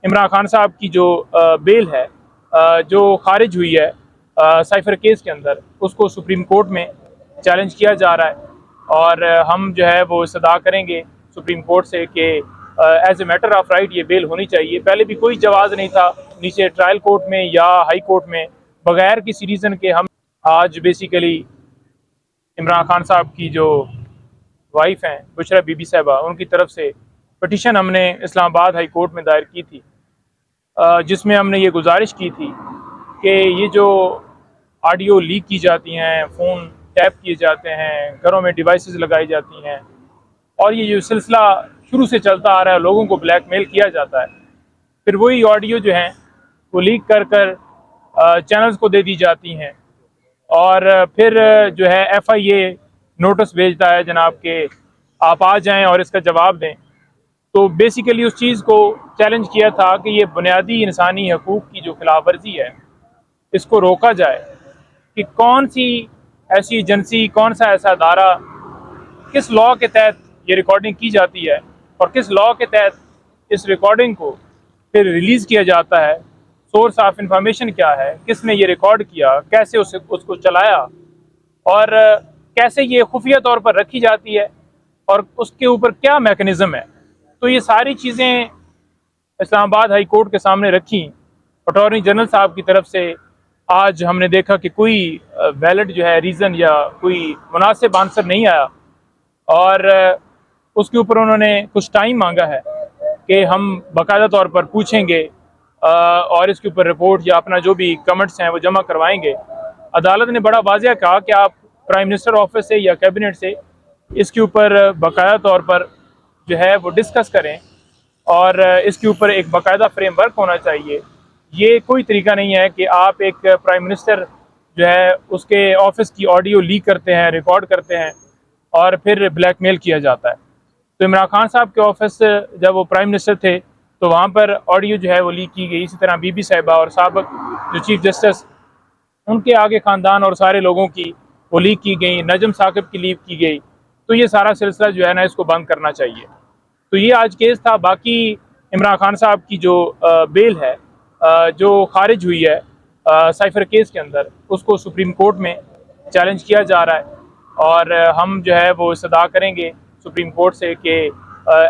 इमरान खान साहब की जो बेल है जो खारिज हुई है साइफर केस के अंदर, उसको सुप्रीम कोर्ट में चैलेंज किया जा रहा है। और हम जो है वो इस्तदा करेंगे सुप्रीम कोर्ट से कि as a matter of right ये बेल होनी चाहिए। पहले भी कोई जवाज़ नहीं था नीचे ट्रायल कोर्ट में या हाई कोर्ट में, बगैर किसी रीज़न के हम आज बेसिकली इमरान खान साहब की जो वाइफ हैं बुशरा बीबी साहबा, उनकी तरफ से पटिशन हमने इस्लामाबाद हाई कोर्ट में दायर की थी, जिसमें हमने ये गुजारिश की थी कि ये जो ऑडियो लीक की जाती हैं, फ़ोन टैप किए जाते हैं, घरों में डिवाइसेस लगाई जाती हैं और ये जो सिलसिला शुरू से चलता आ रहा है, लोगों को ब्लैकमेल किया जाता है, फिर वही ऑडियो जो हैं वो लीक कर कर चैनल्स को दे दी जाती हैं और फिर जो है FIA नोटिस भेजता है जनाब के आप आ जाएं और इसका जवाब दें। तो बेसिकली उस चीज़ को चैलेंज किया था कि ये बुनियादी इंसानी हकूक़ की जो खिलाफ वर्जी है इसको रोका जाए, कि कौन सी ऐसी एजेंसी, कौन सा ऐसा अदारा, किस लॉ के तहत ये रिकॉर्डिंग की जाती है और किस लॉ के तहत इस रिकॉर्डिंग को फिर रिलीज़ किया जाता है, सोर्स ऑफ इंफॉर्मेशन क्या है, किसने ये रिकॉर्ड किया, कैसे उसको चलाया और कैसे ये खुफिया तौर पर रखी जाती है और उसके ऊपर क्या मैकेनिज़्म है। तो ये सारी चीज़ें इस्लामाबाद हाई कोर्ट के सामने रखी। अटॉर्नी जनरल साहब की तरफ से आज हमने देखा कि कोई वैलिड जो है रीज़न या कोई मुनासिब आंसर नहीं आया और उसके ऊपर उन्होंने कुछ टाइम मांगा है कि हम बाकायदा तौर पर पूछेंगे और इसके ऊपर रिपोर्ट या अपना जो भी कमेंट्स हैं वो जमा करवाएंगे। अदालत ने बड़ा वाज़ेह कहा कि आप प्राइम मिनिस्टर ऑफिस से या कैबिनेट से इसके ऊपर बाकायदा तौर पर जो है वो डिस्कस करें और इसके ऊपर एक बाकायदा फ्रेमवर्क होना चाहिए। ये कोई तरीका नहीं है कि आप एक प्राइम मिनिस्टर जो है उसके ऑफिस की ऑडियो लीक करते हैं, रिकॉर्ड करते हैं और फिर ब्लैकमेल किया जाता है। तो इमरान खान साहब के ऑफिस जब वो प्राइम मिनिस्टर थे तो वहाँ पर ऑडियो जो है वो लीक की गई। इसी तरह बीबी साहिबा और साबिक जो चीफ जस्टिस, उनके आगे ख़ानदान और सारे लोगों की वो लीक की गई, नजम साकिब की लीक की गई। तो ये सारा सिलसिला जो है ना, इसको बंद करना चाहिए। तो ये आज केस था। बाकी इमरान खान साहब की जो बेल है जो खारिज हुई है साइफर केस के अंदर, उसको सुप्रीम कोर्ट में चैलेंज किया जा रहा है और हम जो है वो इस्तदा करेंगे सुप्रीम कोर्ट से कि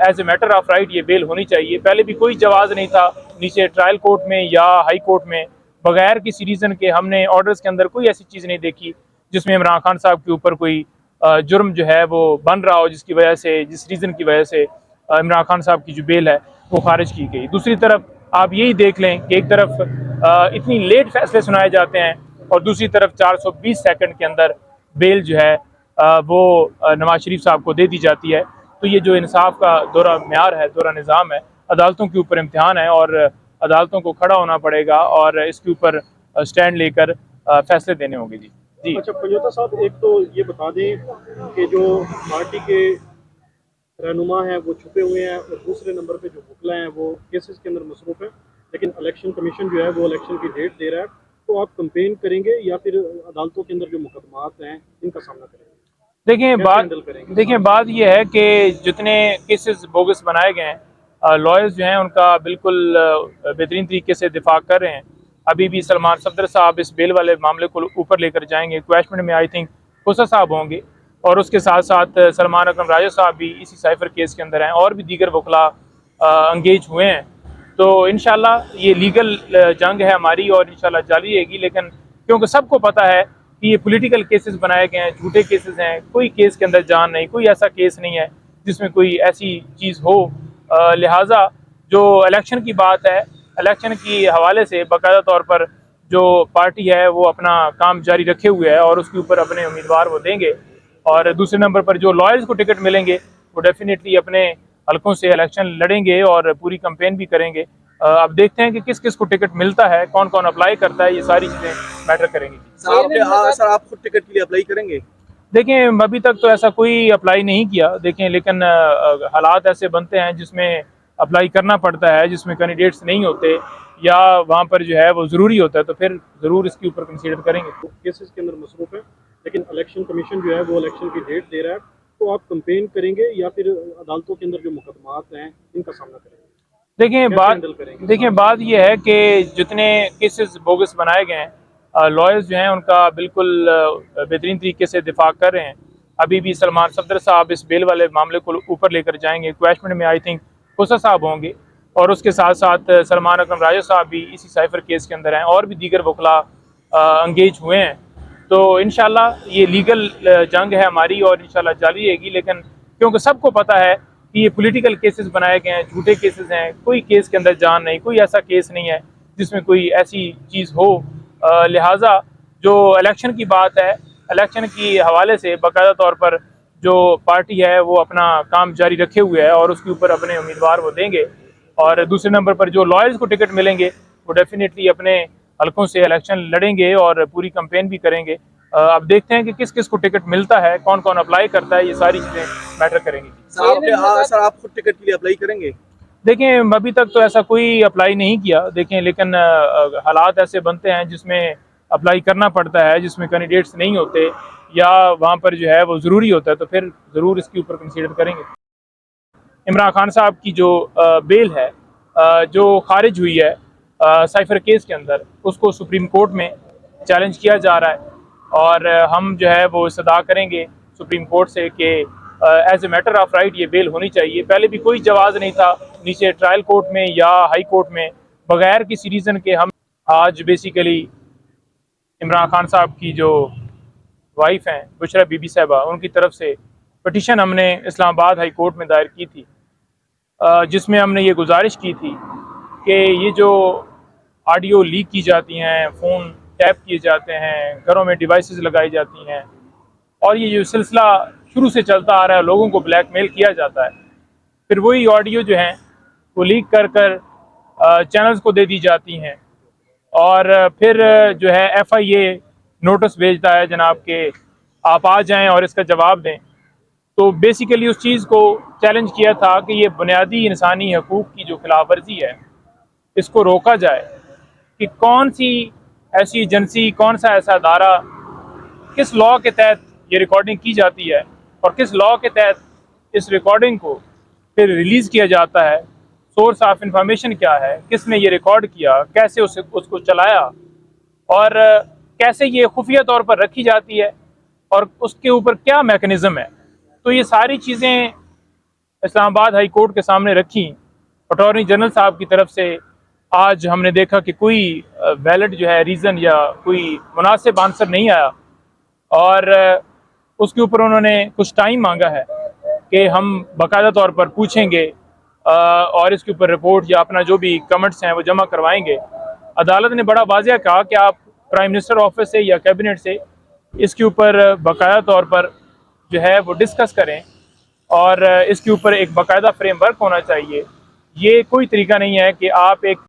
as a matter of right ये बेल होनी चाहिए। पहले भी कोई जवाज़ नहीं था नीचे ट्रायल कोर्ट में या हाई कोर्ट में, बगैर किसी रीज़न के हमने ऑर्डर्स के अंदर कोई ऐसी चीज़ नहीं देखी जिसमें इमरान खान साहब के ऊपर कोई जुर्म जो है वो बन रहा हो, जिसकी वजह से, जिस रीज़न की वजह से इमरान खान साहब की जो बेल है वो खारिज की गई। दूसरी तरफ आप यही देख लें कि एक तरफ इतनी लेट फैसले सुनाए जाते हैं और दूसरी तरफ 420 सेकंड के अंदर बेल जो है वो नवाज शरीफ साहब को दे दी जाती है। तो ये जो इंसाफ का दौरा म्यार है, दौरा निज़ाम है, अदालतों के ऊपर इम्तिहान है और अदालतों को खड़ा होना पड़ेगा और इसके ऊपर स्टैंड लेकर फैसले देने होंगे। जी। अच्छा पंजोता साहब, एक तो ये बता दें कि जो पार्टी के रहनुमा हैं वो छुपे हुए हैं और दूसरे नंबर पे जो वकला हैं वो केसेस के अंदर मसरूफ़ हैं, लेकिन इलेक्शन कमीशन जो है वो इलेक्शन की डेट दे रहा है। तो आप कंपेन करेंगे या फिर अदालतों के अंदर जो मुकदमात हैं इनका सामना करेंगे? देखें बात यह है कि जितने केसेस बोगस बनाए गए हैं, लॉयर्स जो हैं उनका बिल्कुल बेहतरीन तरीके से दिफा कर रहे हैं। अभी भी सलमान सफदर साहब इस बेल वाले मामले को ऊपर लेकर जाएंगे। क्वेश्चन में आई थिंक खुसा साहब होंगे और उसके साथ साथ सलमान अकरम राजा साहब भी इसी साइफर केस के अंदर हैं और भी दीगर वकला अंगेज हुए हैं। तो इंशाल्लाह ये लीगल जंग है हमारी और इंशाल्लाह जारी रहेगी। लेकिन क्योंकि सबको पता है कि ये पॉलिटिकल केसेस बनाए गए हैं, झूठे केसेस हैं, कोई केस के अंदर जान नहीं, कोई ऐसा केस नहीं है जिसमें कोई ऐसी चीज़ हो। लिहाजा जो इलेक्शन की बात है, इलेक्शन की हवाले से बाकायदा तौर पर जो पार्टी है वो अपना काम जारी रखे हुए है और उसके ऊपर अपने उम्मीदवार वो देंगे। और दूसरे नंबर पर जो लॉयर्स को टिकट मिलेंगे वो डेफिनेटली अपने हलकों से इलेक्शन लड़ेंगे और पूरी कैंपेन भी करेंगे। अब देखते हैं कि किस किस को टिकट मिलता है, कौन कौन अप्लाई करता है, ये सारी चीज़ें मैटर करेंगी। सर आप खुद टिकट के लिए अप्लाई करेंगे? देखें अभी तक तो ऐसा कोई अप्लाई नहीं किया, देखें लेकिन हालात ऐसे बनते हैं जिसमें अप्लाई करना पड़ता है, जिसमें कैंडिडेट्स नहीं होते या वहाँ पर जो है वो ज़रूरी होता है, तो फिर ज़रूर इसके ऊपर कंसीडर करेंगे। केसेस के अंदर मसरूफ़ है, लेकिन इलेक्शन कमीशन जो है वो इलेक्शन की डेट दे रहा है। तो आप कंपेन करेंगे या फिर अदालतों के अंदर जो मुकदमात हैं इनका सामना करेंगे? देखें बात ये है कि जितने केसेस बोगस बनाए गए हैं, लॉयर्स जो हैं उनका बिल्कुल बेहतरीन तरीके से दिफा कर रहे हैं। अभी भी सलमान सफदर साहब इस बेल वाले मामले को ऊपर लेकर जाएंगे। क्वेश्चन में आई थिंक खुसा साहब होंगे और उसके साथ साथ सलमान अकरम राजा साहब भी इसी साइफर केस के अंदर हैं और भी दीगर वकला अंगेज हुए हैं। तो इंशाल्लाह ये लीगल जंग है हमारी और इंशाल्लाह जारी रहेगी। लेकिन क्योंकि सबको पता है कि ये पॉलिटिकल केसेस बनाए गए हैं, झूठे केसेस हैं, कोई केस के अंदर जान नहीं, कोई ऐसा केस नहीं है जिसमें कोई ऐसी चीज़ हो। लिहाजा जो इलेक्शन की बात है, इलेक्शन की हवाले से बाकायदा तौर पर जो पार्टी है वो अपना काम जारी रखे हुए है और उसके ऊपर अपने उम्मीदवार वो देंगे। और दूसरे नंबर पर जो लॉयर्स को टिकट मिलेंगे वो डेफिनेटली अपने हलकों से इलेक्शन लड़ेंगे और पूरी कैंपेन भी करेंगे। अब देखते हैं कि किस किस को टिकट मिलता है, कौन कौन अप्लाई करता है, ये सारी चीज़ें मैटर करेंगी। सर आप खुद टिकट के लिए अप्लाई करेंगे? देखें अभी तक तो ऐसा कोई अप्लाई नहीं किया, देखें लेकिन हालात ऐसे बनते हैं जिसमें अप्लाई करना पड़ता है, जिसमें कैंडिडेट्स नहीं होते या वहाँ पर जो है वो ज़रूरी होता है, तो फिर ज़रूर इसके ऊपर कंसीडर करेंगे। इमरान खान साहब की जो बेल है जो खारिज हुई है साइफर केस के अंदर, उसको सुप्रीम कोर्ट में चैलेंज किया जा रहा है और हम जो है वो सदा करेंगे सुप्रीम कोर्ट से कि as a matter of right ये बेल होनी चाहिए। पहले भी कोई जवाज़ नहीं था नीचे ट्रायल कोर्ट में या हाई कोर्ट में, बगैर किसी रीज़न के हम आज बेसिकली इमरान खान साहब की जो वाइफ हैं बुशरा बीबी साहबा, उनकी तरफ से पटिशन हमने इस्लामाबाद हाई कोर्ट में दायर की थी, जिसमें हमने ये गुजारिश की थी कि ये जो ऑडियो लीक की जाती हैं, फ़ोन टैप किए जाते हैं, घरों में डिवाइसेस लगाई जाती हैं और ये जो सिलसिला शुरू से चलता आ रहा है, लोगों को ब्लैकमेल किया जाता है, फिर वही ऑडियो जो हैं वो लीक कर कर चैनल्स को दे दी जाती हैं और फिर जो है FIA नोटिस भेजता है जनाब के आप आ जाएं और इसका जवाब दें। तो बेसिकली उस चीज़ को चैलेंज किया था कि ये बुनियादी इंसानी हकूक़ की जो खिलाफ वर्जी है इसको रोका जाए कि कौन सी ऐसी एजेंसी, कौन सा ऐसा अदारा, किस लॉ के तहत ये रिकॉर्डिंग की जाती है और किस लॉ के तहत इस रिकॉर्डिंग को फिर रिलीज़ किया जाता है, सोर्स ऑफ इंफॉर्मेशन क्या है, किसने ये रिकॉर्ड किया, कैसे उसको चलाया और कैसे ये खुफिया तौर पर रखी जाती है और उसके ऊपर क्या मैकेनिज़्म है। तो ये सारी चीज़ें इस्लामाबाद हाई कोर्ट के सामने रखी। अटॉर्नी जनरल साहब की तरफ से आज हमने देखा कि कोई वैलिड जो है रीज़न या कोई मुनासिब आंसर नहीं आया और उसके ऊपर उन्होंने कुछ टाइम मांगा है कि हम बाकायदा तौर पर पूछेंगे और इसके ऊपर रिपोर्ट या अपना जो भी कमेंट्स हैं वो जमा करवाएंगे। अदालत ने बड़ा वाज़ेह कहा कि आप प्राइम मिनिस्टर ऑफिस से या कैबिनेट से इसके ऊपर बाकायदा तौर पर जो है वो डिस्कस करें और इसके ऊपर एक बाकायदा फ्रेमवर्क होना चाहिए। ये कोई तरीका नहीं है कि आप एक